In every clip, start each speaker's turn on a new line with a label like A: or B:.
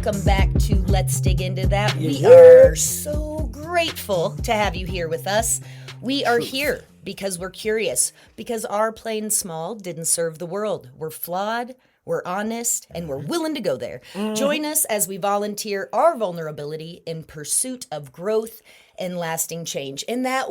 A: welcome back to Let's Dig Into That. We are so grateful to have you here with us. We are here because we're curious, because our plain small didn't serve the world. We're flawed, we're honest, and we're willing to go there. Join us as we volunteer our vulnerability in pursuit of growth and lasting change. And that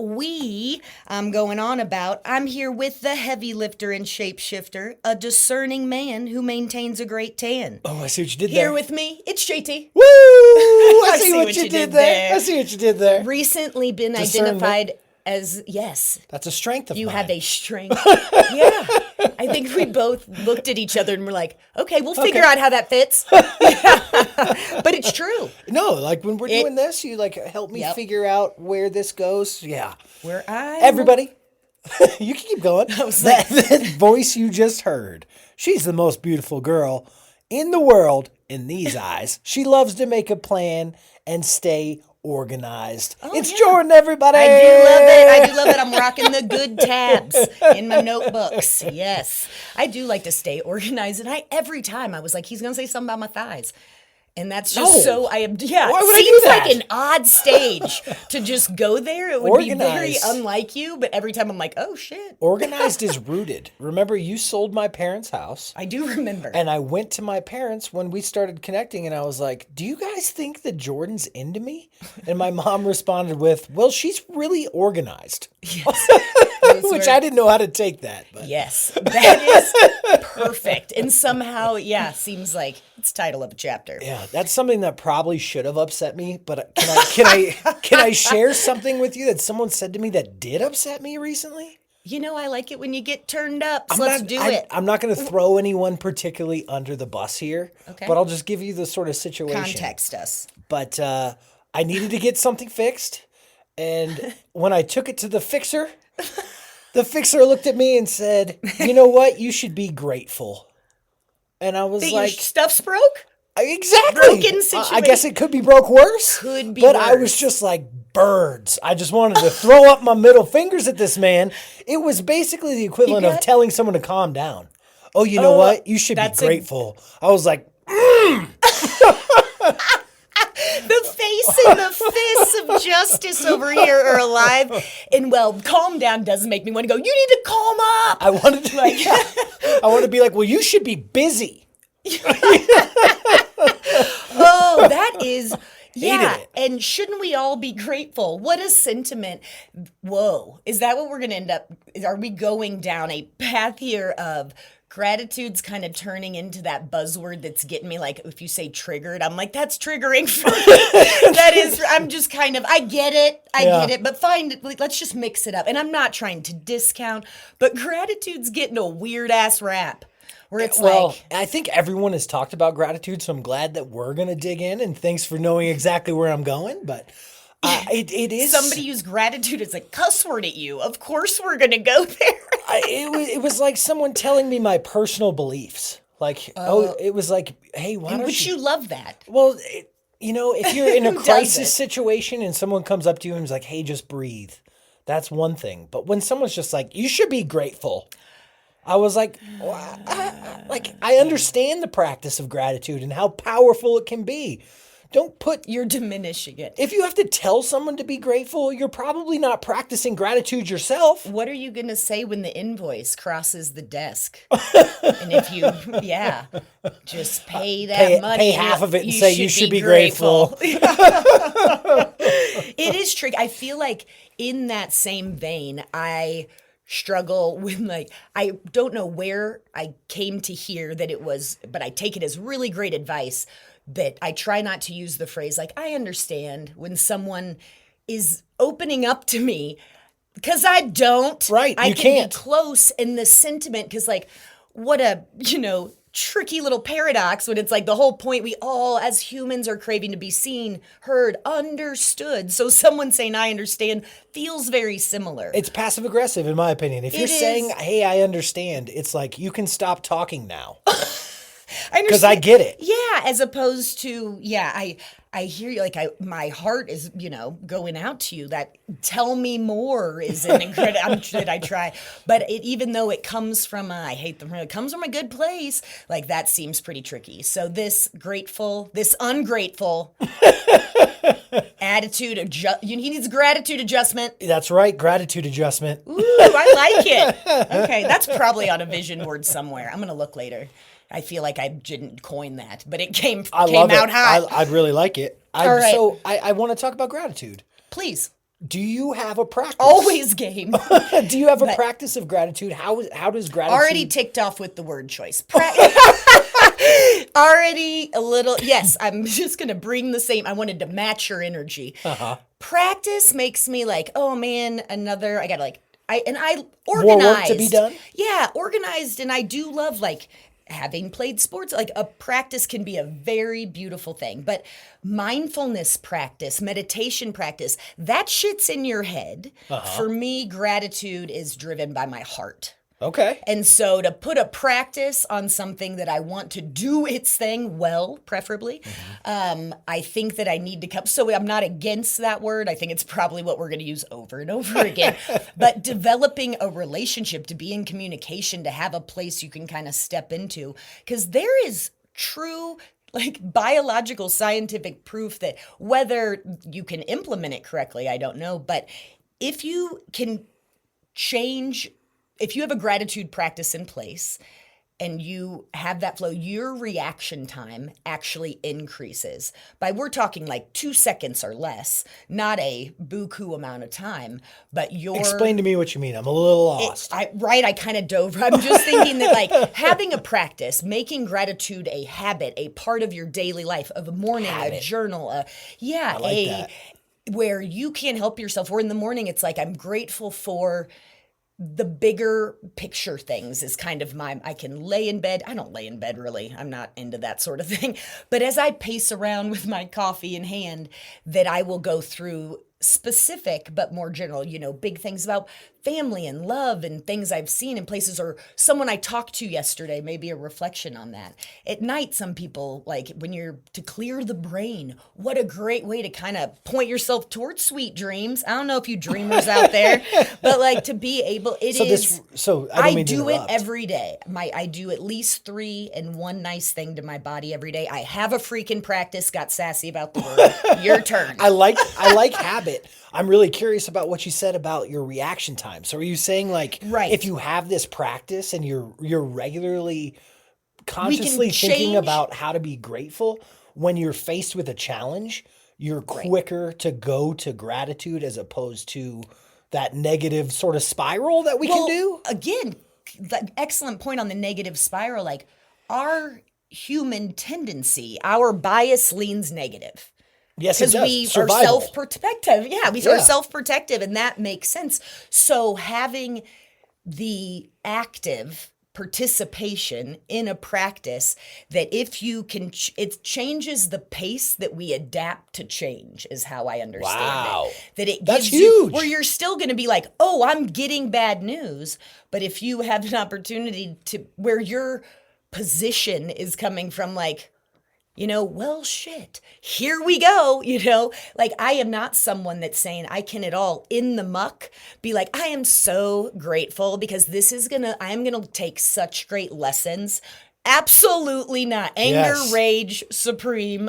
A: I'm going on about, I'm here with the heavy lifter and shapeshifter, a discerning man who maintains a great tan.
B: Oh, I see what you did there.
A: Here with me, it's JT.
B: Woo! I see what you did there. I see what you did there.
A: Recently been identified as, yes.
B: That's a strength of mine.
A: You have a strength. Yeah. I think we both looked at each other and were like, okay, we'll figure out how that fits. But it's true.
B: No, like when we're doing this, you like help me figure out where this goes. Yeah. Everybody, you can keep going. That voice you just heard, she's the most beautiful girl in the world in these eyes. She loves to make a plan and stay organized. It's Jordan, everybody.
A: I do love it. I'm rocking the good tabs in my notebooks. Yes. I do like to stay organized. And every time I was like, he's going to say something about my thighs. And that's just Why would
B: I
A: it
B: do
A: seems
B: that?
A: like an odd stage to just go there. It would be very unlike you, but every time I'm like, oh shit.
B: Organized is rooted. Remember, you sold my parents' house.
A: I do remember.
B: And I went to my parents when we started connecting, and I was like, do you guys think that Jordan's into me? And my mom responded with, well, she's really organized. Yes. Which I didn't know how to take that. But.
A: Yes, that is perfect. And somehow, seems like it's title of a chapter.
B: Yeah, that's something that probably should have upset me. But can I share something with you that someone said to me that did upset me recently?
A: You know, I like it when you get turned up. So let's do it.
B: I'm not going to throw anyone particularly under the bus here. Okay. But I'll just give you the sort of situation.
A: Context us.
B: But I needed to get something fixed. And when I took it to the fixer looked at me and said, you know what? You should be grateful. And I was
A: your stuff's broke?
B: Exactly.
A: Broken situation.
B: I guess it could be broke worse.
A: Could be
B: But
A: worse.
B: I was just like birds. I just wanted to throw up my middle fingers at this man. It was basically the equivalent of telling someone to calm down. Oh, you know what? You should be grateful. I was like,
A: The face and the fists of justice over here are alive. And calm down doesn't make me want to go, you need to calm up.
B: I wanted to be like, well, you should be busy.
A: Oh, that is, and shouldn't we all be grateful? What a sentiment. Whoa, is that what we're going to end up, are we going down a path here of gratitude's kind of turning into that buzzword that's getting me like, if you say triggered, I'm like, that's triggering for me. That is, I'm just kind of, I get it, but let's just mix it up. And I'm not trying to discount, but gratitude's getting a weird ass rap. Where it's
B: I think everyone has talked about gratitude, so I'm glad that we're going to dig in, and thanks for knowing exactly where I'm going, but it is...
A: Somebody used gratitude as a cuss word at you. Of course we're going to go there.
B: It was like someone telling me my personal beliefs. Like, it was like, hey, why don't you...
A: Would you love that?
B: Well, if you're in a crisis situation and someone comes up to you and is like, hey, just breathe, that's one thing. But when someone's just like, you should be grateful... I was like, I understand the practice of gratitude and how powerful it can be.
A: You're diminishing it.
B: If you have to tell someone to be grateful, you're probably not practicing gratitude yourself.
A: What are you going to say when the invoice crosses the desk? And if you, just pay that money.
B: Pay half of it and say you should be grateful.
A: It is tricky. I feel like in that same vein, I struggle with I don't know where I came to hear that it was, but I take it as really great advice that I try not to use the phrase I understand when someone is opening up to me, because I don't.
B: Right,
A: I
B: you
A: can
B: can't.
A: be close in the sentiment, because what a, tricky little paradox when it's the whole point we all as humans are craving to be seen, heard, understood. So someone saying I understand feels very similar.
B: It's passive aggressive in my opinion. If you're saying, hey, I understand, it's like, you can stop talking now. Because I get it.
A: Yeah, as opposed to, I hear you. Like, my heart is, going out to you. That tell me more is an incredible. Should I try? But even though it comes from, I hate them. It comes from a good place. Like, that seems pretty tricky. So this ungrateful attitude he needs gratitude adjustment.
B: That's right, gratitude adjustment.
A: Ooh, I like it. Okay, that's probably on a vision board somewhere. I'm gonna look later. I feel like I didn't coin that, but it came out hot.
B: I really like it.
A: All right.
B: So I want to talk about gratitude.
A: Please.
B: Do you have a practice?
A: Always game.
B: Do you have a practice of gratitude? How does gratitude...
A: Already ticked off with the word choice. Already a little... Yes, I'm just going to bring the same... I wanted to match your energy. Practice makes me like, oh man, another... I got to I organized.
B: More work to be done?
A: Yeah, organized. And I do love having played sports, a practice can be a very beautiful thing. But mindfulness practice, meditation practice, that shit's in your head. For me, gratitude is driven by my heart.
B: Okay.
A: And so to put a practice on something that I want to do its thing well, preferably, I think that I need to come. So I'm not against that word. I think it's probably what we're going to use over and over again. But developing a relationship, to be in communication, to have a place you can kind of step into, because there is true biological scientific proof that whether you can implement it correctly, I don't know. But if you can if you have a gratitude practice in place and you have that flow, your reaction time actually increases. We're talking 2 seconds or less, not a buku amount of time, but
B: Explain to me what you mean. I'm a little lost.
A: I kind of dove. I'm just thinking that having a practice, making gratitude a habit, a part of your daily life, of a morning, a journal,
B: that.
A: Where you can't help yourself. Or in the morning, it's I'm grateful for the bigger picture things is kind of I can lay in bed. I don't lay in bed really. I'm not into that sort of thing. But as I pace around with my coffee in hand, that I will go through specific but more general, big things about family and love and things I've seen in places, or someone I talked to yesterday, maybe a reflection on that. At night, some people when you're to clear the brain, what a great way to kind of point yourself towards sweet dreams. I don't know if you dreamers out there, but to be able, I do it every day. I do at least 3 and 1 nice thing to my body every day. I have a freaking practice, got sassy about the word. Your turn.
B: I like habit. I'm really curious about what you said about your reaction time. So are you saying if you have this practice and you're regularly consciously thinking about how to be grateful, when you're faced with a challenge, you're quicker to go to gratitude as opposed to that negative sort of spiral that we can do?
A: Again, excellent point on the negative spiral. Our human tendency, our bias leans negative.
B: Yes, it does.
A: Because we are self-protective. Yeah, we are self-protective, and that makes sense. So having the active participation in a practice that if you can, it changes the pace that we adapt to change, is how I understand it. That it
B: That's
A: gives
B: huge.
A: Where you're still going to be oh, I'm getting bad news. But if you have an opportunity to, where your position is coming from well, shit, here we go, I am not someone that's saying I can at all in the muck be I am so grateful because I am going to take such great lessons. Absolutely not. Anger, rage, supreme,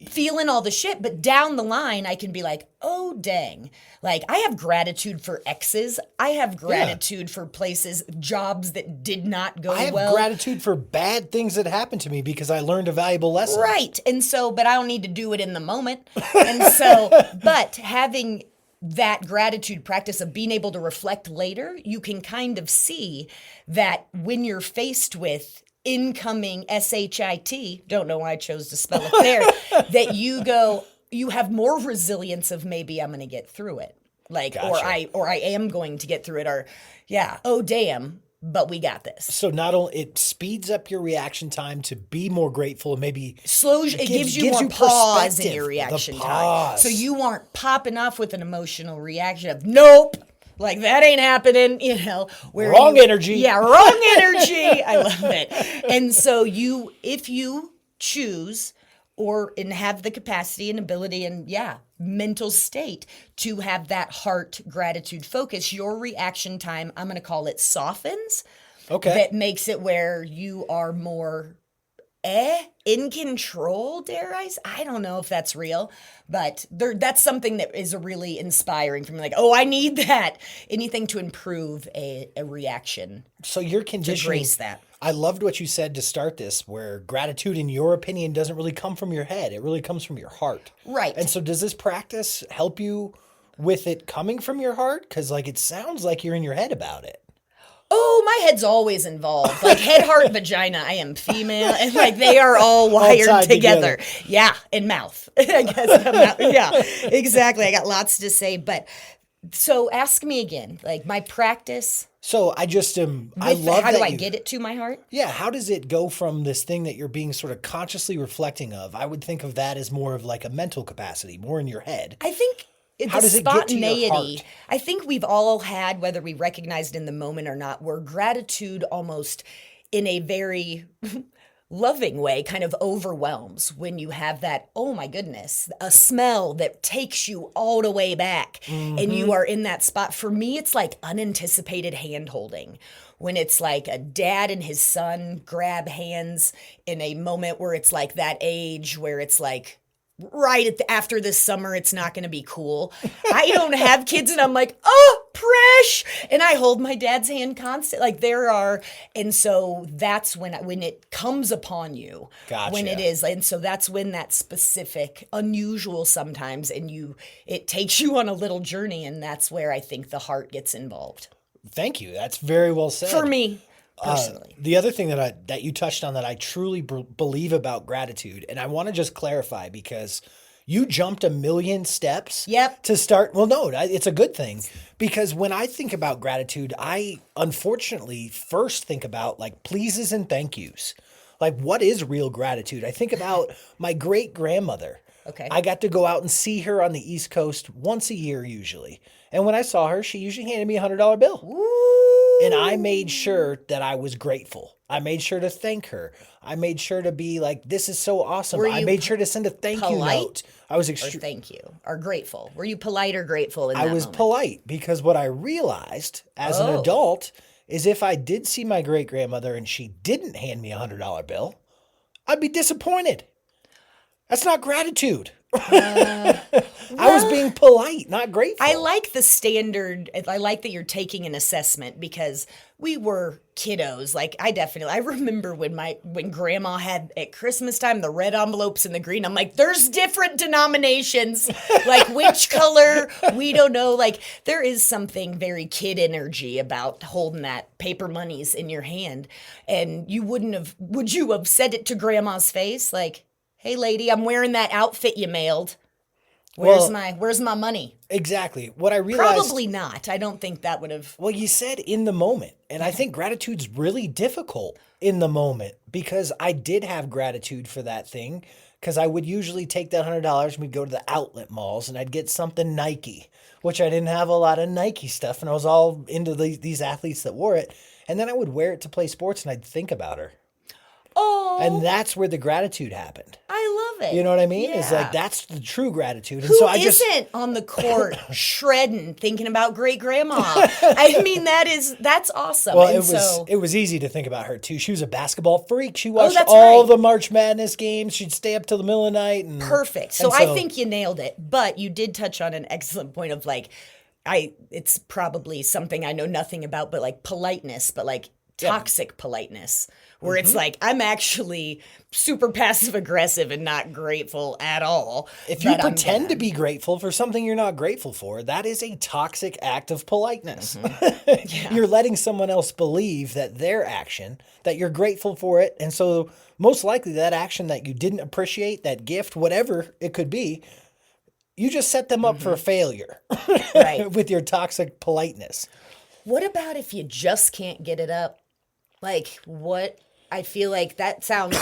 A: feeling all the shit. But down the line, I can be oh, dang. I have gratitude for exes. I have gratitude for places, jobs that did not go well.
B: I have gratitude for bad things that happened to me because I learned a valuable lesson.
A: Right. And so, but I don't need to do it in the moment. And so, but having that gratitude practice of being able to reflect later, you can kind of see that when you're faced with incoming SHIT, don't know why I chose to spell it there, that you have more resilience of maybe I'm going to get through it. Gotcha. or I am going to get through it, or oh damn, but we got this.
B: So not only it speeds up your reaction time to be more grateful, and maybe
A: it gives you more pause in your reaction time. So you aren't popping off with an emotional reaction of nope, Like, that ain't happening,
B: Wrong energy.
A: Yeah, wrong energy. I love it. And so if you choose and have the capacity and ability and mental state to have that heart gratitude focus, your reaction time, I'm going to call it, softens.
B: Okay.
A: That makes it where you are more in control, dare I say? I don't know if that's real, but that's something that is really inspiring for me. Like, I need that. Anything to improve a reaction.
B: So you're conditioning.
A: To grace that.
B: I loved what you said to start this, where gratitude, in your opinion, doesn't really come from your head. It really comes from your heart.
A: Right.
B: And so does this practice help you with it coming from your heart? Because it sounds like you're in your head about it.
A: Oh, my head's always involved. Like, head, heart, vagina. I am female, and they are all wired together. Yeah, and mouth. I guess. Yeah, exactly. I got lots to say, but so ask me again. Like, my practice.
B: So I just I love
A: how do I get it to my heart?
B: Yeah, how does it go from this thing that you're being sort of consciously reflecting of? I would think of that as more of like a mental capacity, more in your head.
A: I think.
B: How does it get to your heart?
A: I think we've all had, whether we recognized in the moment or not, where gratitude almost in a very loving way kind of overwhelms when you have that, oh my goodness, a smell that takes you all the way back and you are in that spot. For me, it's like unanticipated hand holding. When it's like a dad and his son grab hands in a moment where it's like that age where it's like, after this summer, it's not going to be cool. I don't have kids, and I'm like, Presh, and I hold my dad's hand constant. Like, and so that's when it comes upon you.
B: Gotcha.
A: When it is, and so that's when that specific, unusual sometimes, and it takes you on a little journey, and that's where I think the heart gets involved.
B: Thank you. That's very well said.
A: For me. Personally.
B: The other thing that you touched on that I truly believe about gratitude, and I want to just clarify because you jumped a million steps to start. Well, no, it's a good thing, because when I think about gratitude, I unfortunately first think about like pleases and thank yous. Like, what is real gratitude? I think about my great grandmother.
A: Okay.
B: I got to go out and see her on the East Coast once a year usually. And when I saw her, she usually handed me a $100 bill.
A: Ooh.
B: And I made sure that I was grateful. I made sure to thank her. I made sure to be like, this is so awesome. I made sure to send a thank you note. I was
A: thank you or grateful. Were you polite or grateful in that
B: moment? I was polite, because what I realized as an adult is if I did see my great grandmother and she didn't hand me a $100 bill, I'd be disappointed. That's not gratitude. I was being polite, not grateful.
A: I like the standard. I like that you're taking an assessment, because we were kiddos. Like, I remember when grandma had at Christmas time the red envelopes and the green. I'm like, there's different denominations. Like, which color? We don't know. Like, there is something very kid energy about holding that paper monies in your hand. And would you have said it to grandma's face? Like, hey lady, I'm wearing that outfit you mailed. Where's my money?
B: Exactly. What I realized...
A: Probably not. I don't think that would have...
B: Well, you said in the moment. And I think gratitude's really difficult in the moment, because I did have gratitude for that thing, because I would usually take that $100 and we'd go to the outlet malls and I'd get something Nike, which I didn't have a lot of Nike stuff, and I was all into these athletes that wore it. And then I would wear it to play sports and I'd think about her.
A: Oh.
B: And that's where the gratitude happened.
A: I love it.
B: You know what I mean?
A: Yeah.
B: It's like, that's the true gratitude. And
A: Who
B: so
A: isn't on the court shredding, thinking about great grandma? I mean, that's awesome.
B: Well, it was easy to think about her too. She was a basketball freak. She watched the March Madness games. She'd stay up till the middle of the night.
A: Perfect. So I think you nailed it. But you did touch on an excellent point of like, it's probably something I know nothing about, but like politeness, but like toxic politeness, where it's like, I'm actually super passive aggressive and not grateful at all.
B: If you pretend to be grateful for something you're not grateful for, that is a toxic act of politeness. You're letting someone else believe that their action, that you're grateful for it. And so most likely that action that you didn't appreciate, that gift, whatever it could be, you just set them up for failure with your toxic politeness.
A: What about if you just can't get it up? Like, what? I feel like that sounds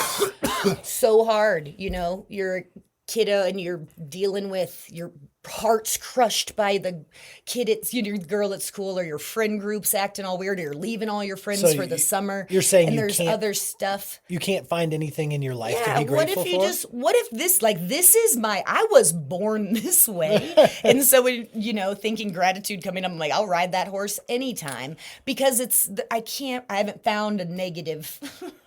A: so hard. You know, you're a kiddo and you're dealing with, you're hearts crushed by the kid your girl at school, or your friend groups acting all weird, or you're leaving all your friends for the summer.
B: You're saying
A: and there's other stuff.
B: You can't find anything in your life to be grateful for?
A: What if this is I was born this way. And so when, thinking gratitude coming up, I'm like, I'll ride that horse anytime, because I haven't found a negative.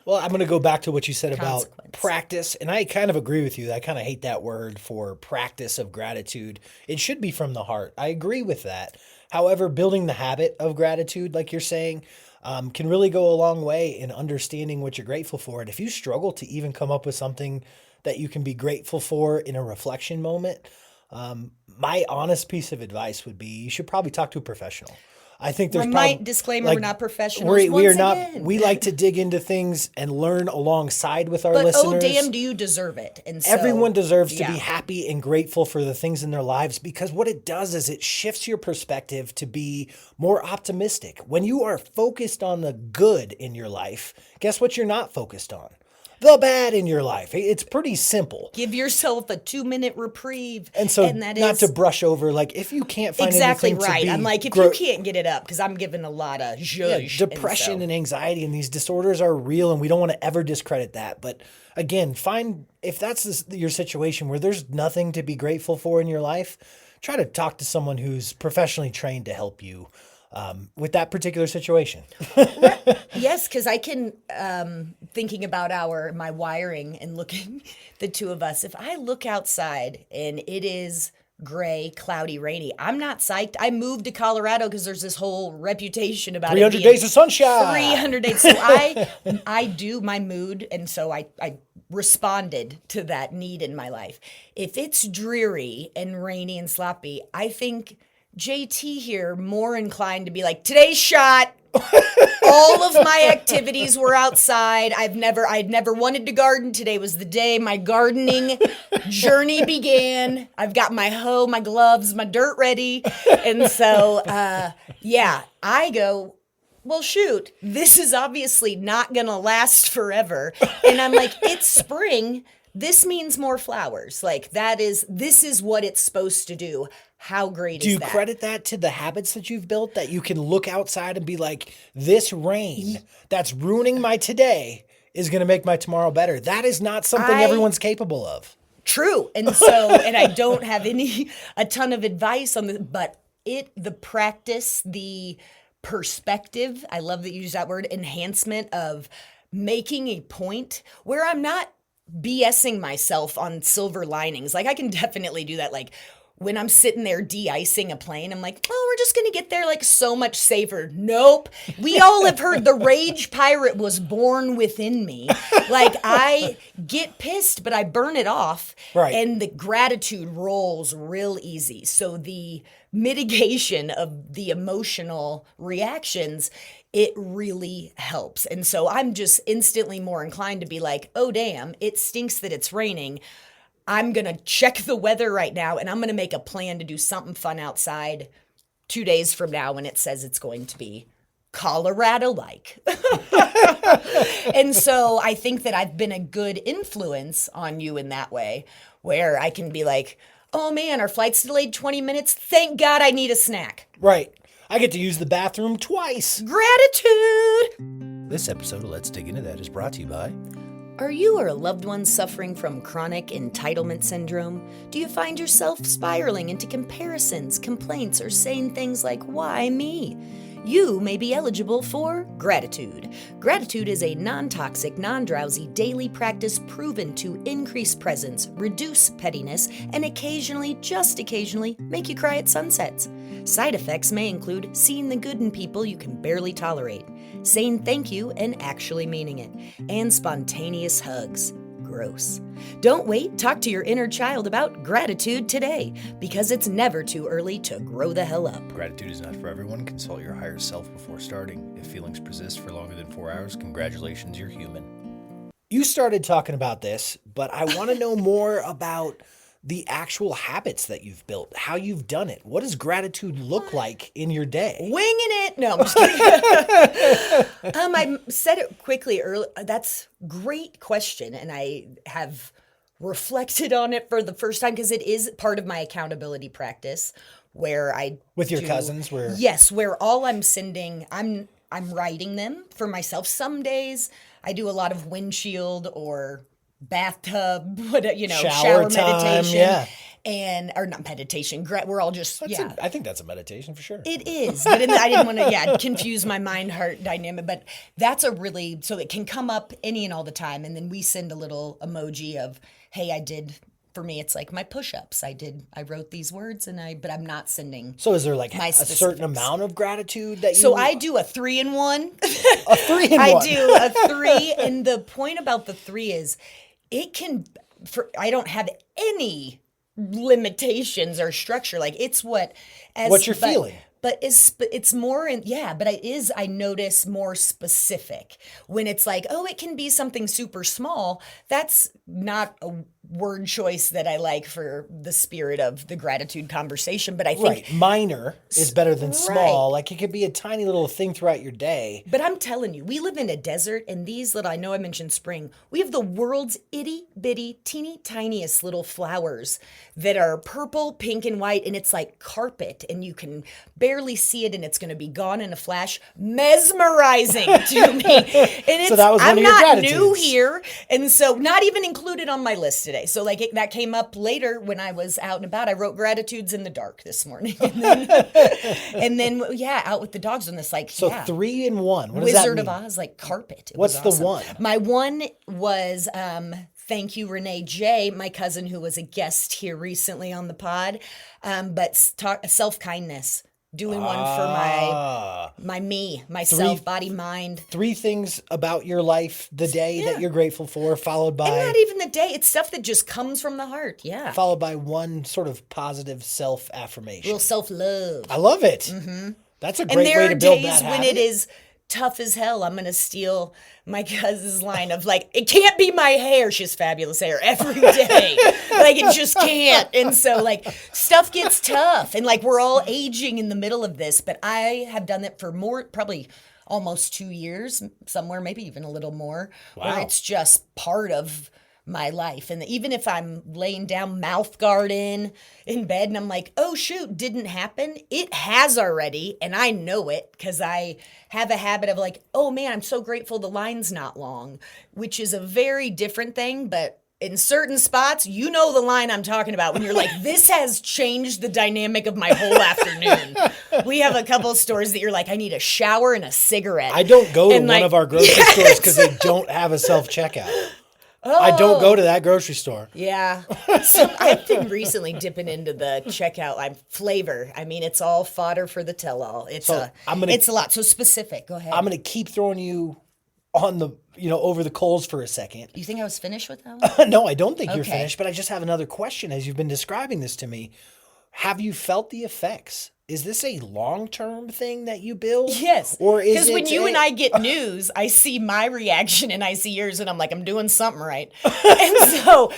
B: Well, I'm going to go back to what you said about practice. And I kind of agree with you. I kind of hate that word for practice of gratitude. It should be from the heart. I agree with that. However, building the habit of gratitude, like you're saying, can really go a long way in understanding what you're grateful for. And if you struggle to even come up with something that you can be grateful for in a reflection moment, my honest piece of advice would be you should probably talk to a professional. I think there's
A: disclaimer, we're not professionals.
B: We are not. We like to dig into things and learn alongside with our listeners.
A: Oh, damn, do you deserve it? And so,
B: everyone deserves to be happy and grateful for the things in their lives, because what it does is it shifts your perspective to be more optimistic. When you are focused on the good in your life, guess what you're not focused on? The bad in your life. It's pretty simple.
A: Give yourself a 2-minute reprieve.
B: And so not to brush over, if you can't find anything to be...
A: I'm like, if you can't get it up, because I'm giving a lot of zhuzh.
B: Depression and anxiety and these disorders are real, and we don't want to ever discredit that. But again, if that's your situation where there's nothing to be grateful for in your life, try to talk to someone who's professionally trained to help you with that particular situation.
A: Yes, because I can, thinking about my wiring and looking, the two of us, if I look outside and it is gray, cloudy, rainy, I'm not psyched. I moved to Colorado because there's this whole reputation about
B: 300 days of sunshine.
A: 300 days. So I do my mood, and so I responded to that need in my life. If it's dreary and rainy and sloppy, I think JT here more inclined to be like, today's shot. All of my activities were outside. I'd never wanted to garden. Today was the day my gardening journey began. I've got my hoe, my gloves, my dirt ready. And so, I go, well, shoot, this is obviously not going to last forever. And I'm like, it's spring. This means more flowers. This is what it's supposed to do. How great is that?
B: Do you credit that to the habits that you've built, that you can look outside and be like, this rain that's ruining my today is going to make my tomorrow better? That is not something everyone's capable of.
A: True. And so, and I don't have a ton of advice on this, but the practice, the perspective, I love that you use that word, enhancement of making a point where I'm not BSing myself on silver linings. I can definitely do that. When I'm sitting there de-icing a plane, I'm like, oh, we're just going to get there so much safer. Nope. We all have heard the rage pirate was born within me. I get pissed, but I burn it off.
B: Right.
A: And the gratitude rolls real easy. So the mitigation of the emotional reactions, it really helps. And so I'm just instantly more inclined to be like, oh, damn, it stinks that it's raining. I'm going to check the weather right now, and I'm going to make a plan to do something fun outside 2 days from now when it says it's going to be Colorado-like. And so I think that I've been a good influence on you in that way, where I can be like, oh man, our flight's delayed 20 minutes. Thank God I need a snack.
B: Right. I get to use the bathroom twice.
A: Gratitude!
B: This episode of Let's Dig Into That is brought to you by...
A: Are you or a loved one suffering from chronic entitlement syndrome? Do you find yourself spiraling into comparisons, complaints, or saying things like, why me? You may be eligible for gratitude. Gratitude is a non-toxic, non-drowsy daily practice proven to increase presence, reduce pettiness, and occasionally, just occasionally, make you cry at sunsets. Side effects may include seeing the good in people you can barely tolerate, saying thank you and actually meaning it, and spontaneous hugs. Gross. Don't wait. Talk to your inner child about gratitude today, because it's never too early to grow the hell up.
B: Gratitude is not for everyone. Consult your higher self before starting. If feelings persist for longer than 4 hours, congratulations, you're human. You started talking about this, but I want to know more about the actual habits that you've built, how you've done it. What does gratitude look like in your day?
A: Winging it. No, I'm just kidding. I said it quickly earlier. That's a great question. And I have reflected on it for the first time because it is part of my accountability practice where I
B: with your cousins
A: where all I'm sending I'm writing them for myself. Some days I do a lot of windshield or bathtub, shower meditation, or not meditation. We're all just
B: I think that's a meditation for sure.
A: It is, but I didn't want to confuse my mind heart dynamic. But that's so it can come up any and all the time, and then we send a little emoji of, hey, I did. For me, it's like my push-ups. I wrote these words, but I'm not sending.
B: So is there like a certain amount of gratitude that you?
A: So I do a 3-in-1.
B: A 3-in-1.
A: I do a 3, and the point about the 3 is, I don't have any limitations or structure. Like it's what
B: you're feeling.
A: But it's more I notice more specific when it's like, oh, it can be something super small. That's not a word choice that I like for the spirit of the gratitude conversation. But I think
B: minor is better than small. Like it could be a tiny little thing throughout your day.
A: But I'm telling you, we live in a desert, and I know I mentioned spring. We have the world's itty bitty, teeny tiniest little flowers that are purple, pink, and white, and it's like carpet, and you can barely see it, and it's going to be gone in a flash. Mesmerizing to me. And
B: so that was one of your gratitudes.
A: I'm not new here, and so not even included on my list today. So that came up later when I was out and about. I wrote gratitudes in the dark this morning, and then out with the dogs on this
B: 3-in-1. What does
A: Wizard
B: that mean?
A: of Oz, like carpet.
B: What's the one?
A: My one was thank you, Renee J, my cousin who was a guest here recently on the pod, but self-kindness. Doing one for myself, body, mind.
B: 3 things about your life, the day that you're grateful for, followed by...
A: And not even the day. It's stuff that just comes from the heart,
B: Followed by one sort of positive self-affirmation.
A: Real self-love.
B: I love it. Mm-hmm. That's a great way to build that habit.
A: And there are days when it is tough as hell. I'm going to steal my cousin's line of it can't be my hair. She has fabulous hair every day. It just can't. And so stuff gets tough. And we're all aging in the middle of this, but I have done it for probably almost 2 years, somewhere, maybe even a little more, where it's just part of my life. And even if I'm laying down mouth guard in bed and I'm like, oh shoot, didn't happen. It has already. And I know it because I have a habit of oh man, I'm so grateful the line's not long, which is a very different thing. But in certain spots, the line I'm talking about when you're like, this has changed the dynamic of my whole afternoon. We have a couple of stores that you're like, I need a shower and a cigarette.
B: I don't go to one of our grocery stores because they don't have a self-checkout. Oh. I don't go to that grocery store.
A: Yeah. So I've been recently dipping into the checkout flavor. I mean, it's all fodder for the tell-all. It's a lot. So specific. Go ahead.
B: I'm going to keep throwing you on the, over the coals for a second.
A: You think I was finished with that one?
B: No, I don't think you're finished, but I just have another question as you've been describing this to me. Have you felt the effects? Is this a long-term thing that you build?
A: Yes.
B: Or is it...
A: Because when you and I get news, I see my reaction and I see yours and I'm like, I'm doing something right. And so...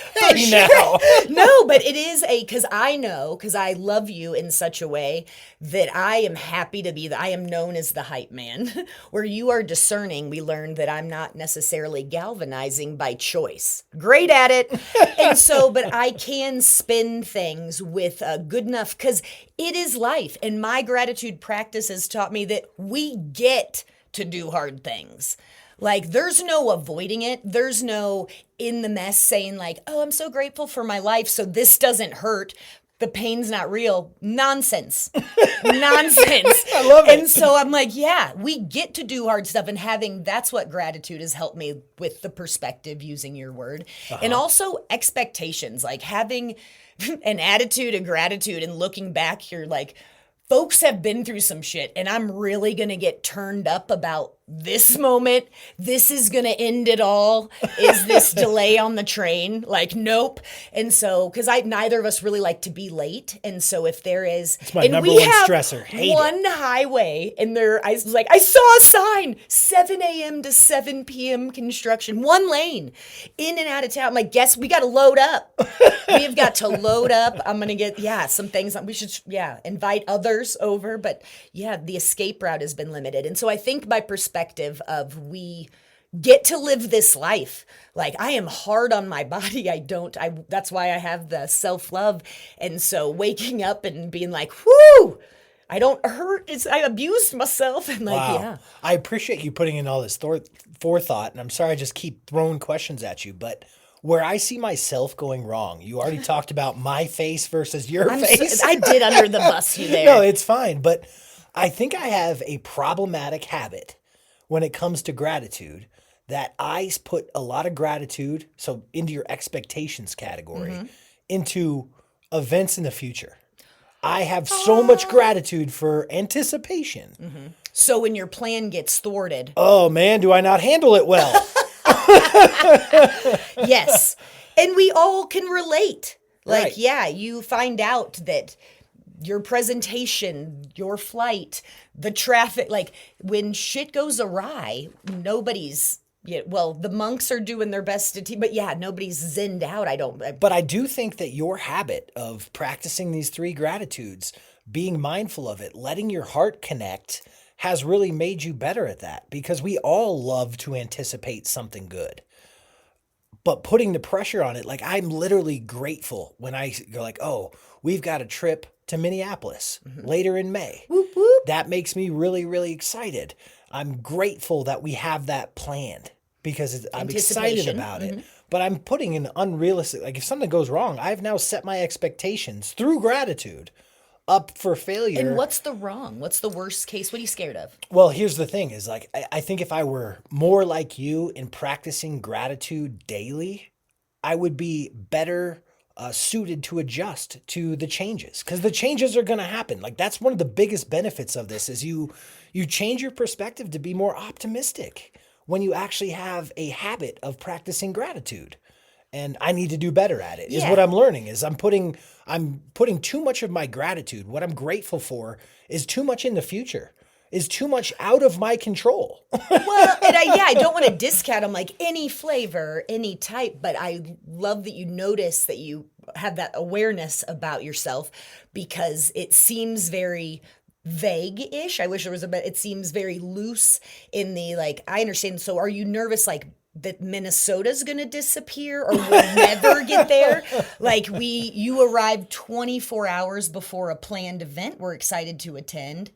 A: No, but it is because I love you in such a way that I am happy to be I am known as the hype man. Where you are discerning, we learned that I'm not necessarily galvanizing by choice. Great at it. And so, but I can spin things with good enough because it is life. And my gratitude practice has taught me that we get to do hard things. There's no avoiding it. There's no in the mess saying oh, I'm so grateful for my life, so this doesn't hurt. The pain's not real. Nonsense. Nonsense.
B: I love it.
A: And so I'm we get to do hard stuff. And that's what gratitude has helped me with the perspective, using your word. Uh-huh. And also expectations, having an attitude of gratitude and looking back, you're folks have been through some shit and I'm really going to get turned up about this moment. This is going to end it all. Is this delay on the train? Nope. And so, because neither of us really like to be late. And so if there is,
B: it's my number one stressor.
A: One highway and I was I saw a sign, 7 a.m. to 7 p.m. construction, one lane in and out of town. I'm guess we got to load up. We have got to load up. I'm going to get, some things we should, invite others over. But the escape route has been limited. And so I think my perspective of we get to live this life. Like, I am hard on my body. That's why I have the self-love. And so waking up and being like, whoo, I don't hurt. I abused myself. And like,
B: wow.
A: yeah.
B: I appreciate you putting in all this forethought. And I'm sorry I just keep throwing questions at you. But where I see myself going wrong, you already talked about my face versus your face.
A: I did under the bus you there.
B: No, it's fine. But I think I have a problematic habit when it comes to gratitude, that I put a lot of gratitude, so into your expectations category, into events in the future. I have so much gratitude for anticipation.
A: Mm-hmm. So when your plan gets thwarted.
B: Oh man, do I not handle it well?
A: Yes. And we all can relate. Like,
B: right.
A: Yeah, you find out that your presentation, your flight, the traffic, like when shit goes awry, nobody's, the monks are doing their best but nobody's zenned out.
B: But I do think that your habit of practicing these 3 gratitudes, being mindful of it, letting your heart connect, has really made you better at that, because we all love to anticipate something good. But putting the pressure on it, like I'm literally grateful when I go like, oh, we've got a trip to Minneapolis later in May.
A: Whoop, whoop.
B: That makes me really, really excited. I'm grateful that we have that planned because I'm excited about it. But I'm putting an unrealistic, like if something goes wrong, I've now set my expectations through gratitude up for failure.
A: And what's the wrong? What's the worst case? What are you scared of?
B: Well, here's the thing is like, I think if I were more like you in practicing gratitude daily, I would be better suited to adjust to the changes, because the changes are going to happen. Like that's one of the biggest benefits of this is you change your perspective to be more optimistic when you actually have a habit of practicing gratitude. And I need to do better at it is what I'm learning is I'm putting too much of my gratitude. What I'm grateful for is too much in the future, is too much out of my control.
A: Well, and I don't want to discount them like any flavor, any type, but I love that you notice that you have that awareness about yourself, because it seems very vague-ish. I wish there was it seems very loose in the, like, I understand. So are you nervous, like, that Minnesota's going to disappear or we'll never get there? Like you arrived 24 hours before a planned event we're excited to attend.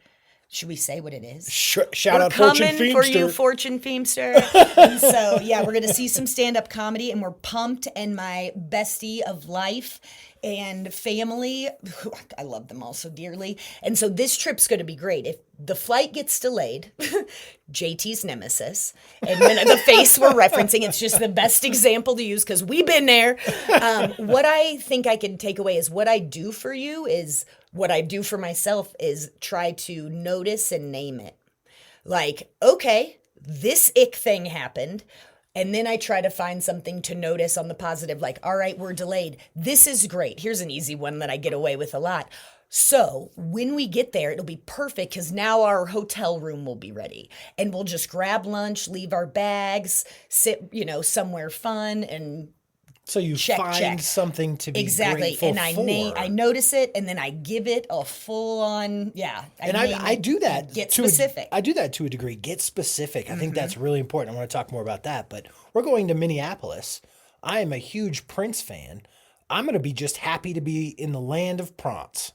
A: Should we say what it is?
B: Shout out Fortune Feimster.
A: We're coming for you, Fortune Feimster. And so, we're going to see some stand-up comedy, and we're pumped. And my bestie of life and family, I love them all so dearly. And so this trip's going to be great. If the flight gets delayed, JT's nemesis, and when the face we're referencing, it's just the best example to use because we've been there. What I think I can take away is what I do for you is what I do for myself is try to notice and name it. Like, okay, this ick thing happened. And then I try to find something to notice on the positive, like, all right, we're delayed. This is great. Here's an easy one that I get away with a lot. So when we get there, it'll be perfect because now our hotel room will be ready. And we'll just grab lunch, leave our bags, sit, somewhere fun and
B: so you find something to be grateful for.
A: I notice it, and then I give it a full-on,
B: I do that.
A: Get specific.
B: I do that to a degree. Get specific. I think that's really important. I want to talk more about that. But we're going to Minneapolis. I am a huge Prince fan. I'm going to be just happy to be in the land of Prance.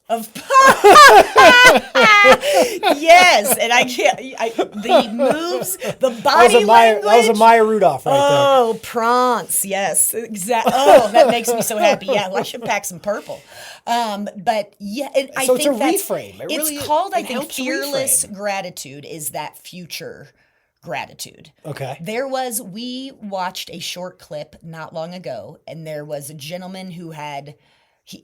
A: Yes, and I can't. The moves, the body language.
B: That was a Maya Rudolph right there.
A: Oh, Prance, yes, exactly. Oh, that makes me so happy. Yeah, well, I should pack some purple. But yeah, and I think
B: it's a
A: that's
B: reframe.
A: It's called, I think, fearless gratitude is that future gratitude.
B: Okay.
A: We watched a short clip not long ago, and there was a gentleman who had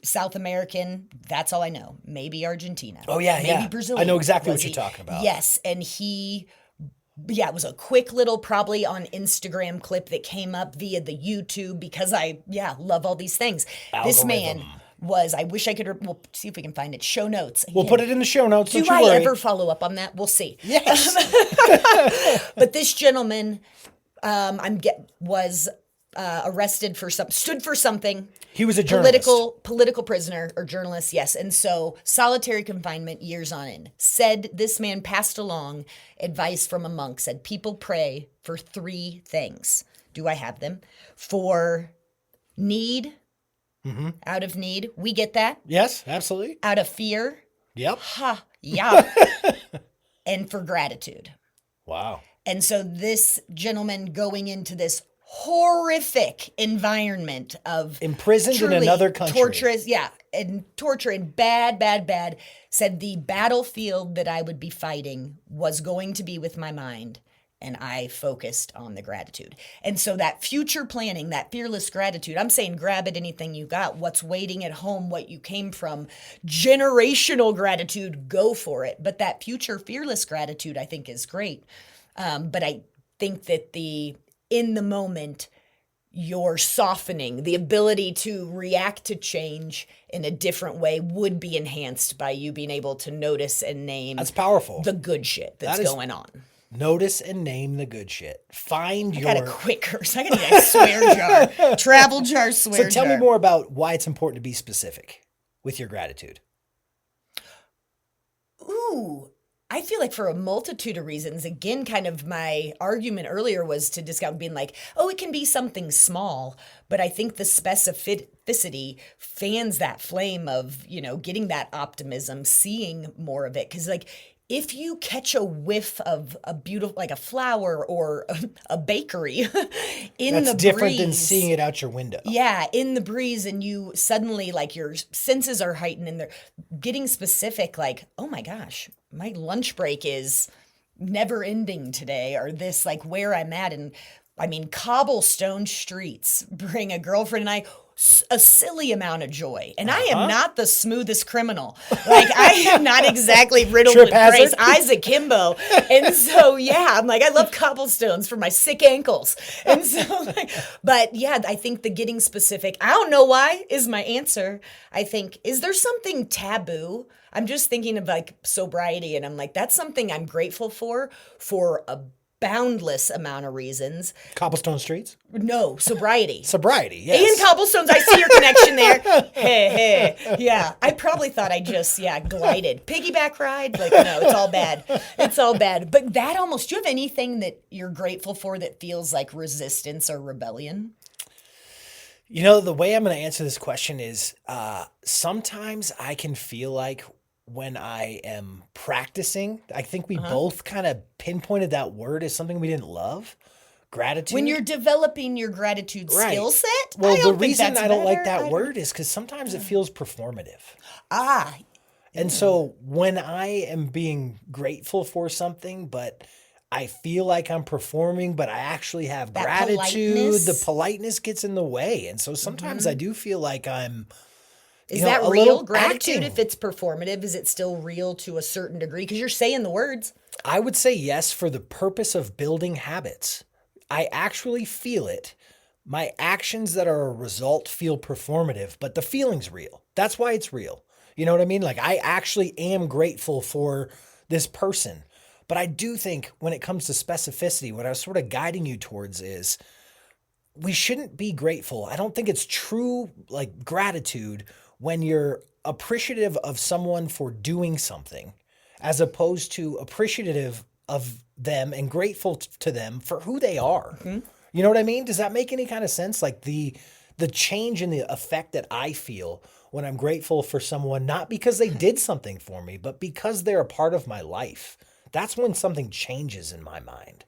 A: South American, that's all I know. Maybe Argentina.
B: Oh, yeah,
A: maybe Brazil.
B: I know exactly what you're talking about.
A: Yes, and it was a quick little, probably on Instagram clip that came up via the YouTube because I love all these things.
B: Algorithm.
A: This man I wish I could, we'll see if we can find it. Show notes.
B: We'll put it in the show notes.
A: Do I ever follow up on that? We'll see.
B: Yes.
A: But this gentleman, was arrested for stood for something.
B: He was a journalist.
A: Political prisoner or journalist, yes. And so solitary confinement years on end. Said this man passed along advice from a monk, said people pray for 3 things. Do I have them? For need, out of need. We get that.
B: Yes, absolutely.
A: Out of fear.
B: Yep.
A: Ha, yeah. And for gratitude.
B: Wow.
A: And so this gentleman going into this horrific environment of
B: imprisoned in another country,
A: torturous, and torture and bad, said the battlefield that I would be fighting was going to be with my mind, and I focused on the gratitude. And so that future planning, that fearless gratitude, I'm saying grab at anything you got, what's waiting at home, what you came from, generational gratitude, go for it. But that future fearless gratitude, I think, is great. But I think that in the moment, you're softening. The ability to react to change in a different way would be enhanced by you being able to notice and name.
B: That's powerful.
A: The good shit that's going on.
B: Notice and name the good shit. I
A: got a quick curse. I got to get a swear jar. Travel jar, swear jar.
B: So tell me more about why it's important to be specific with your gratitude.
A: Ooh. I feel like for a multitude of reasons, again, kind of my argument earlier was to discount being like, oh, it can be something small. But I think the specificity fans that flame of, getting that optimism, seeing more of it. Because like, if you catch a whiff of a beautiful, like a flower or a bakery in the breeze. That's
B: different than seeing it out your window.
A: Yeah, in the breeze, and you suddenly, like, your senses are heightened and they're getting specific, like, oh my gosh, my lunch break is never ending today, or this, like, where I'm at. And I mean, cobblestone streets bring a girlfriend and I a silly amount of joy. And I am not the smoothest criminal. Like, I am not exactly riddled with grace. Eyes akimbo. And so, I'm like, I love cobblestones for my sick ankles. And so, but yeah, I think the getting specific, I don't know why, is my answer. I think, is there something taboo? I'm just thinking of like sobriety, and I'm like, that's something I'm grateful for a boundless amount of reasons.
B: Cobblestone streets?
A: No, sobriety.
B: Sobriety, yes.
A: And cobblestones, I see your connection there. Hey. Yeah, I probably thought I just, glided. Piggyback ride? Like, no, it's all bad. It's all bad. But that almost, do you have anything that you're grateful for that feels like resistance or rebellion?
B: The way I'm going to answer this question is sometimes I can feel like when I am practicing, I think we both kind of pinpointed that word as something we didn't love. Gratitude.
A: When you're developing your gratitude skill set?
B: Well, the reason I don't like that word is because sometimes it feels performative. And so when I am being grateful for something, but I feel like I'm performing, but I actually have that gratitude, the politeness gets in the way. And so sometimes I do feel like I'm
A: Is that real gratitude acting. If it's performative? Is it still real to a certain degree? Because you're saying the words.
B: I would say yes for the purpose of building habits. I actually feel it. My actions that are a result feel performative, but the feeling's real. That's why it's real. You know what I mean? Like, I actually am grateful for this person. But I do think when it comes to specificity, what I was sort of guiding you towards is we shouldn't be grateful. I don't think it's true, like, gratitude when you're appreciative of someone for doing something as opposed to appreciative of them and grateful to them for who they are. Mm-hmm. You know what I mean? Does that make any kind of sense? Like the change in the effect that I feel when I'm grateful for someone, not because they did something for me, but because they're a part of my life. That's when something changes in my mind.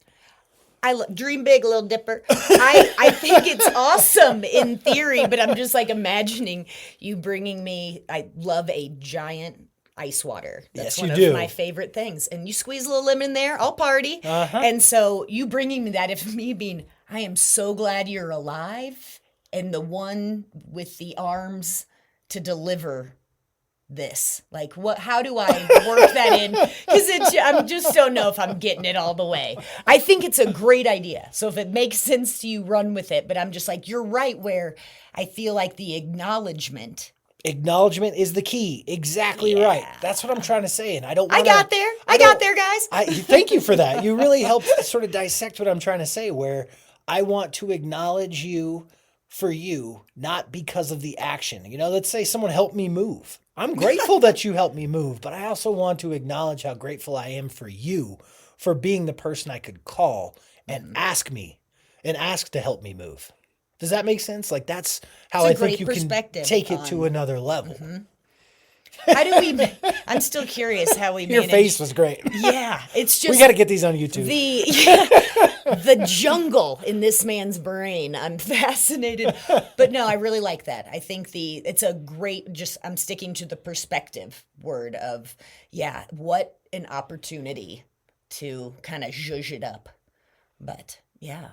A: Dream big, Little Dipper. I think it's awesome in theory, but I'm just like imagining you bringing me, I love a giant ice water. That's one of my favorite things. And you squeeze a little lemon in there, I'll party. And so you bringing me that, if me being, I am so glad you're alive and the one with the arms to deliver this. Like, how do I work that in? Because I just don't know if I'm getting it all the way. I think it's a great idea. So if it makes sense to you, run with it. But I'm just like, you're right, where I feel like the acknowledgement
B: is the key. Exactly right. That's what I'm trying to say. And I
A: got there, guys.
B: Thank you for that. You really helped sort of dissect what I'm trying to say, where I want to acknowledge you for you, not because of the action. Let's say someone helped me move. I'm grateful that you helped me move, but I also want to acknowledge how grateful I am for you for being the person I could call and ask to help me move. Does that make sense? Like, that's how I think you can take it to another level.
A: How do we? I'm still curious how we manage.
B: Your face was great.
A: Yeah, it's just
B: we got to get these on YouTube.
A: The jungle in this man's brain. I'm fascinated, but no, I really like that. I think it's a great. I'm sticking to the perspective word of what an opportunity to kind of zhuzh it up, but yeah.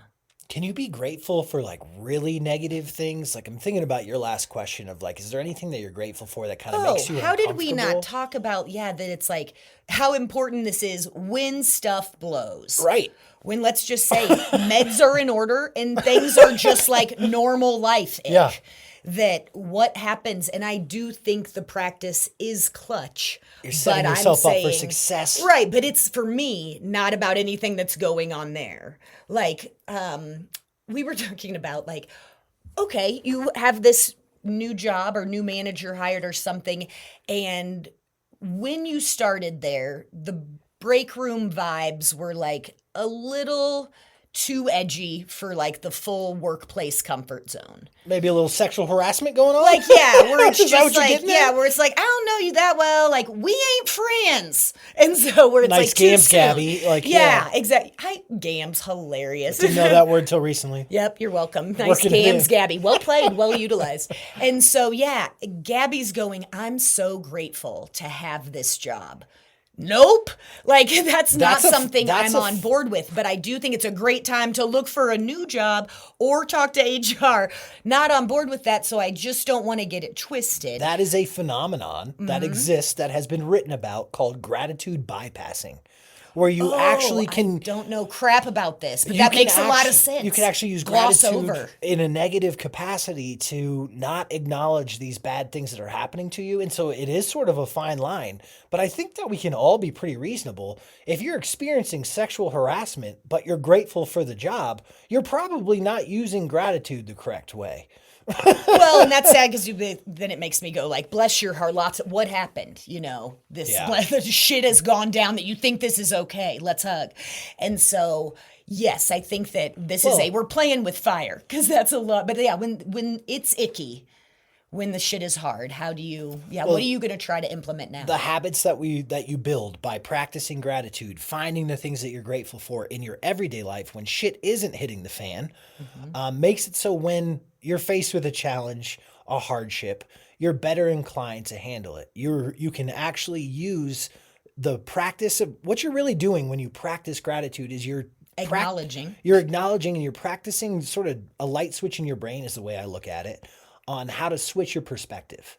B: Can you be grateful for like really negative things? Like, I'm thinking about your last question of like, is there anything that you're grateful for that kind of makes you uncomfortable?
A: How did we not talk about, that it's like how important this is when stuff blows.
B: Right.
A: When, let's just say, meds are in order and things are just like normal life.
B: Yeah.
A: That what happens, and I do think the practice is clutch.
B: You're setting yourself up for success.
A: Right, but it's, for me, not about anything that's going on there. Like, we were talking about, like, okay, you have this new job or new manager hired or something, and when you started there, the break room vibes were, like, a little too edgy for like the full workplace comfort zone.
B: Maybe a little sexual harassment going on?
A: Like, where it's just like, where it's like, I don't know you that well. Like, we ain't friends. And so where it's
B: nice
A: like,
B: Gams, Gabby. Like,
A: exactly. Gams, hilarious.
B: Didn't know that word till recently.
A: Yep, you're welcome. Nice Gams, Gabby. Well played, well utilized. And so, Gabby's going, I'm so grateful to have this job. Nope. Like, that's not something I'm on board with. But I do think it's a great time to look for a new job or talk to HR. Not on board with that, so I just don't want to get it twisted.
B: That is a phenomenon that exists that has been written about called gratitude bypassing. Where you actually can...
A: I don't know crap about this, but that makes a lot of sense.
B: You can actually use gratitude in a negative capacity to not acknowledge these bad things that are happening to you. And so it is sort of a fine line. But I think that we can all be pretty reasonable. If you're experiencing sexual harassment, but you're grateful for the job, you're probably not using gratitude the correct way.
A: Well, and that's sad because then it makes me go like, bless your heart, what happened? This shit has gone down that you think this is okay. Let's hug. And so, yes, I think that this is we're playing with fire because that's a lot. But when it's icky, when the shit is hard, how do you, what are you going to try to implement now?
B: The habits that you build by practicing gratitude, finding the things that you're grateful for in your everyday life when shit isn't hitting the fan, makes it so when you're faced with a challenge, a hardship, you're better inclined to handle it. You can actually use the practice of what you're really doing when you practice gratitude is you're acknowledging and you're practicing sort of a light switch in your brain is the way I look at it on how to switch your perspective.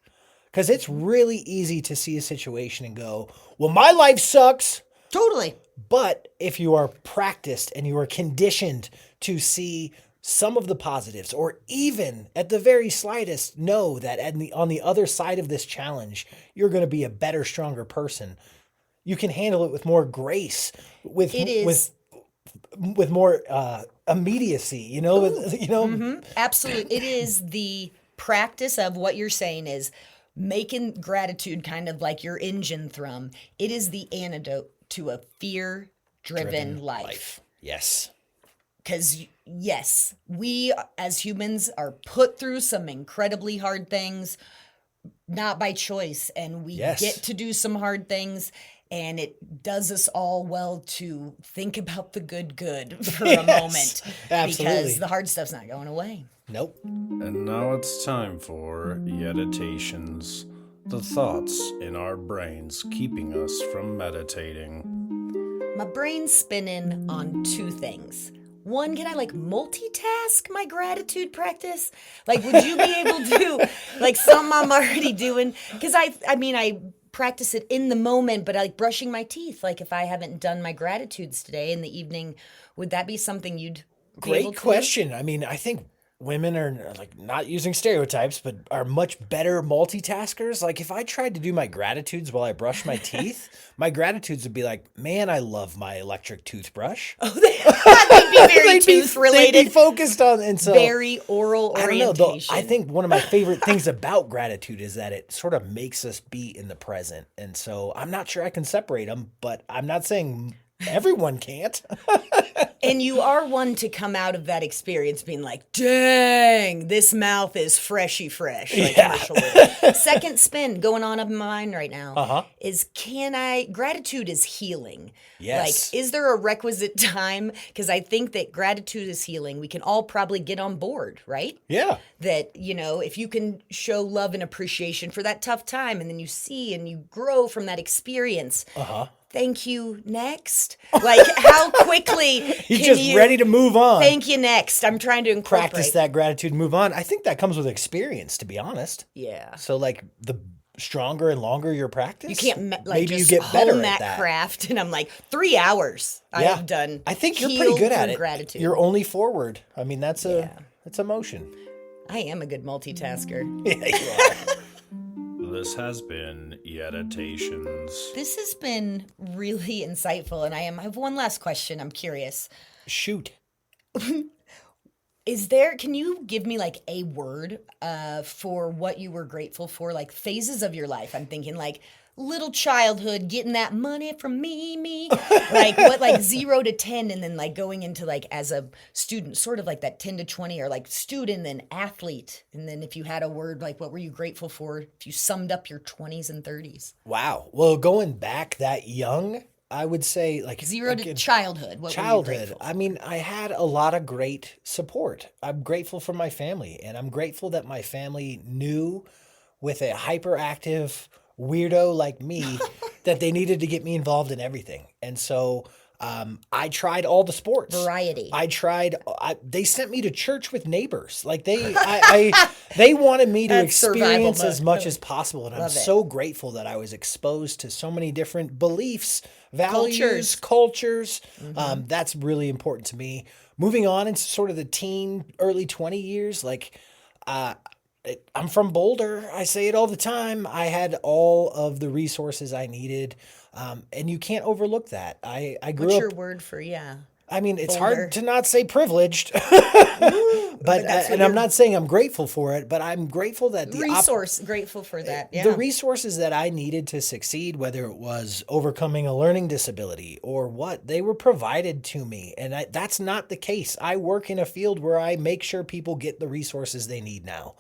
B: Because it's really easy to see a situation and go, well, my life sucks.
A: Totally.
B: But if you are practiced and you are conditioned to see some of the positives, or even at the very slightest, know that on the other side of this challenge, you're going to be a better, stronger person. You can handle it with more grace, with more immediacy. Absolutely.
A: It is the practice of what you're saying is making gratitude kind of like your engine thrum. It is the antidote to a fear-driven life.
B: Yes.
A: Because, yes, we as humans are put through some incredibly hard things, not by choice, and we get to do some hard things, and it does us all well to think about the good for a moment.
B: Absolutely.
A: Because the hard stuff's not going away.
B: Nope.
C: And now it's time for Yeditations, the thoughts in our brains keeping us from meditating.
A: My brain's spinning on two things. One, can I multitask my gratitude practice? Like, would you be able to, something I'm already doing? Because I practice it in the moment, but brushing my teeth. Like, if I haven't done my gratitudes today in the evening, would that be something you'd be able to
B: Great question. I think women are like not using stereotypes, but are much better multitaskers. Like if I tried to do my gratitudes while I brush my teeth, my gratitudes would be like, man, I love my electric toothbrush. Oh,
A: they'd be very tooth related.
B: They'd be focused on, and so
A: very oral orientation.
B: I don't know. I think one of my favorite things about gratitude is that it sort of makes us be in the present. And so I'm not sure I can separate them, but I'm not saying everyone can't.
A: And you are one to come out of that experience being like, dang, this mouth is freshy fresh. Like commercial word. Second spin going on in my mind right now is gratitude is healing.
B: Yes.
A: Like, is there a requisite time? Because I think that gratitude is healing. We can all probably get on board, right?
B: Yeah.
A: That, if you can show love and appreciation for that tough time and then you see and you grow from that experience. Thank you, next. Like, how quickly
B: You're ready to move on.
A: Thank you, next. I'm trying to incorporate.
B: Practice that gratitude and move on. I think that comes with experience, to be honest.
A: Yeah.
B: So, like, the stronger and longer your practice,
A: you can't
B: maybe
A: just
B: you get better
A: hone
B: at
A: that craft. And I'm like, 3 hours I have done.
B: I think you're pretty good at it.
A: Gratitude.
B: You're only forward. I mean, that's a motion.
A: I am a good multitasker.
B: Yeah, you are.
C: This has been Yeditations.
A: This has been really insightful, and I have one last question. I'm curious.
B: Shoot.
A: Can you give me like a word for what you were grateful for, like phases of your life? I'm thinking like little childhood, getting that money from me. Like what, like 0 to 10, and then like going into like as a student, sort of like that 10 to 20, or like student and athlete. And then if you had a word, like what were you grateful for if you summed up your 20s and 30s?
B: Wow. Well, going back that young, I would say like
A: 0 to childhood. What were you grateful for?
B: I mean, I had a lot of great support. I'm grateful for my family, and I'm grateful that my family knew with a hyperactive weirdo like me that they needed to get me involved in everything. And so I tried all the sports.
A: Variety.
B: They sent me to church with neighbors. Like they wanted me to experience as much as possible. And I'm so grateful that I was exposed to so many different beliefs, values, cultures. That's really important to me. Moving on into sort of the teen, early 20 years, like, I'm from Boulder. I say it all the time. I had all of the resources I needed, and you can't overlook that. I grew
A: What's
B: up.
A: your word for
B: I mean, it's
A: Boulder?
B: hard to not say privileged, and I'm not saying I'm grateful for it, but I'm grateful that
A: grateful for that. Yeah.
B: The resources that I needed to succeed, whether it was overcoming a learning disability or what, they were provided to me, and that's not the case. I work in a field where I make sure people get the resources they need now.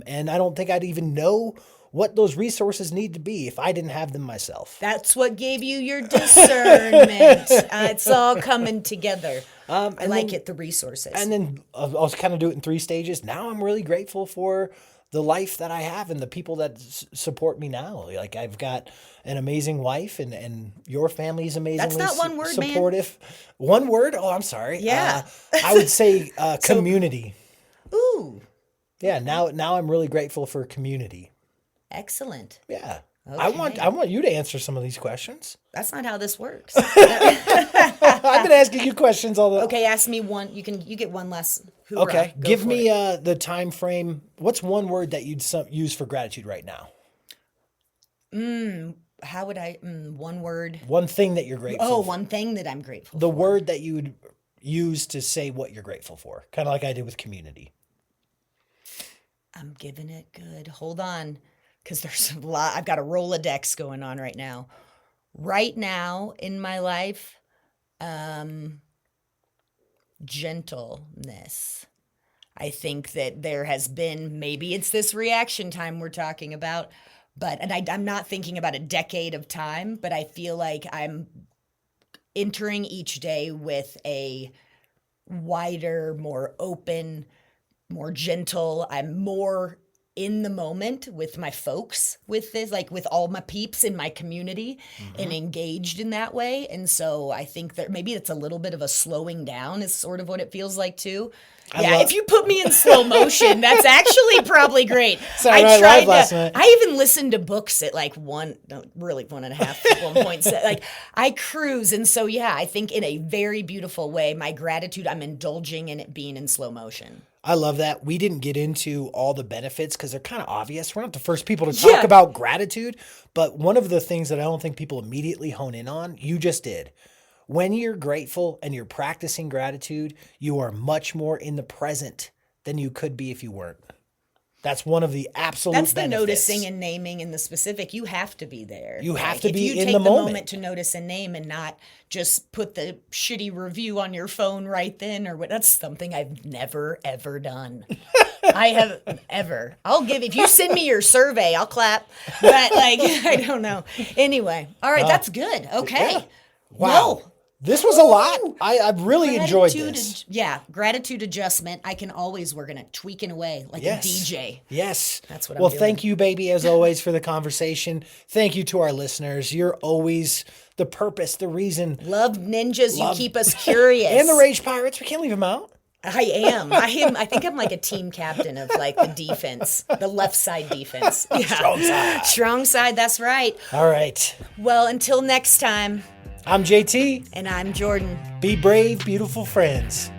B: And I don't think I'd even know what those resources need to be if I didn't have them myself.
A: That's what gave you your discernment. It's all coming together. I like it, the resources.
B: And then I'll kind of do it in 3 stages. Now I'm really grateful for the life that I have and the people that support me now. Like I've got an amazing wife, and your family's amazingly
A: That's not one word,
B: supportive. Man. One word? Oh, I'm sorry.
A: Yeah.
B: I would say community.
A: Ooh.
B: Yeah, now I'm really grateful for community.
A: Excellent.
B: Yeah.
A: Okay.
B: I want you to answer some of these questions.
A: That's not how this works.
B: I've been asking you questions all the.
A: Okay, ask me one. You get one less. Hoorah.
B: Okay, give me the time frame. What's one word that you'd use for gratitude right now?
A: How would I? One word.
B: One thing that you're grateful.
A: Oh,
B: for.
A: one thing that I'm grateful.
B: The word that you would use to say what you're grateful for, kind of like I did with community.
A: I'm giving it good. Hold on, because there's a lot. I've got a Rolodex going on right now. Right now in my life, gentleness. I think that there has been, maybe it's this reaction time we're talking about, I'm not thinking about a decade of time, but I feel like I'm entering each day with a wider, more open, more gentle. I'm more in the moment with my folks, with this, like with all my peeps in my community, and engaged in that way. And so I think that maybe it's a little bit of a slowing down is sort of what it feels like too. If you put me in slow motion, that's actually probably great. I even listened to books at like 1.5 at one point. So like I cruise. And so, I think in a very beautiful way, my gratitude, I'm indulging in it being in slow motion.
B: I love that. We didn't get into all the benefits because they're kind of obvious. We're not the first people to talk about gratitude, but one of the things that I don't think people immediately hone in on, you just did. When you're grateful and you're practicing gratitude, you are much more in the present than you could be if you weren't. That's one of the absolute benefits.
A: That's the noticing and naming in the specific. You have to be there.
B: You have to be in the moment.
A: If you take the moment to notice and name and not just put the shitty review on your phone right then or what, that's something I've never, ever done. I have ever. If you send me your survey, I'll clap. But I don't know. Anyway. All right. That's good. Okay.
B: Yeah. Wow. No. This was a lot. I've really enjoyed this.
A: Gratitude adjustment. I can always work on it, tweaking away like a DJ.
B: Yes.
A: That's what I'm doing.
B: Well, thank you, baby, as always, for the conversation. Thank you to our listeners. You're always the purpose, the reason.
A: Love ninjas. You keep us curious.
B: And the Rage Pirates. We can't leave them out.
A: I am. I think I'm like a team captain of the defense, the left side defense. Yeah.
B: Strong side.
A: Strong side. That's right.
B: All right.
A: Well, until next time.
B: I'm JT.
A: And I'm Jordan.
B: Be brave, beautiful friends.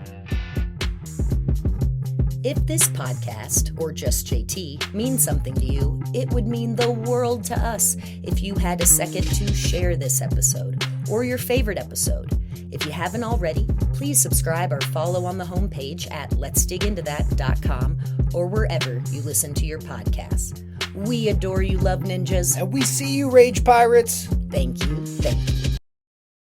A: If this podcast, or just JT, means something to you, it would mean the world to us if you had a second to share this episode or your favorite episode. If you haven't already, please subscribe or follow on the homepage at letsdigintothat.com or wherever you listen to your podcasts. We adore you, Love Ninjas.
B: And we see you, Rage Pirates.
A: Thank you. Thank you.